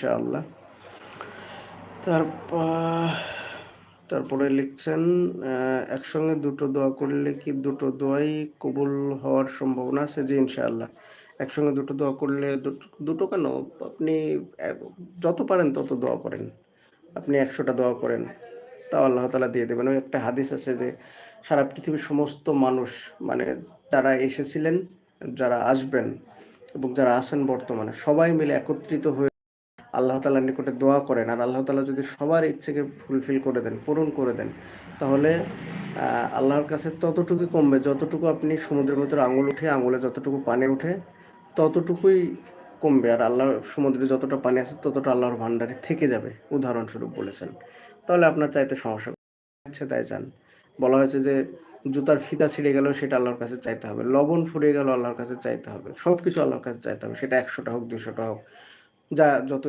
ইনশাআল্লাহ। তারপরে লিখছেন, একসঙ্গে দুটো দোয়া করলে কি দুটো দোয়াই কবুল হওয়ার সম্ভাবনা আছে? জি, ইনশাআল্লাহ। একসঙ্গে দুটো দোয়া করলে দুটো কেন, আপনি যত পারেন তত দোয়া করেন। আপনি 100টা দোয়া করেন, তাও আল্লাহ তাআলা দিয়ে দেবেন। ওই একটা হাদিস আছে যে সারা পৃথিবীর সমস্ত মানুষ, মানে যারা এসেছিলেন, যারা আসবেন এবং যারা আছেন বর্তমানে, সবাই মিলে একত্রিত হয়ে আল্লাহ তাআলার নিকটে দোয়া করেন, আর আল্লাহ তাআলা যদি সবার ইচ্ছেকে ফুলফিল করে দেন, পূরণ করে দেন, তাহলে আল্লাহর কাছে ততটুকুই কমবে যতটুকু আপনি সমুদ্রের ভিতরে আঙুল উঠে আঙুলে যতটুকু পানি ওঠে ততটুকুই কমবে, আর আল্লাহর সমুদ্রে যতটা পানি আছে ততটা আল্লাহর ভান্ডারে থেকে যাবে, উদাহরণস্বরূপ বলেছেন। তাহলে আপনার চাইতে সমস্যা হচ্ছে তাই চান। বলা হয়েছে যে জুতার ফিতা ছিঁড়ে গেলেও সেটা আল্লাহর কাছে চাইতে হবে, লবণ ফুরিয়ে গেল আল্লাহর কাছে চাইতে হবে, সব কিছু আল্লাহর কাছে চাইতে হবে, সেটা 100টা হোক 200টা হোক, যা যত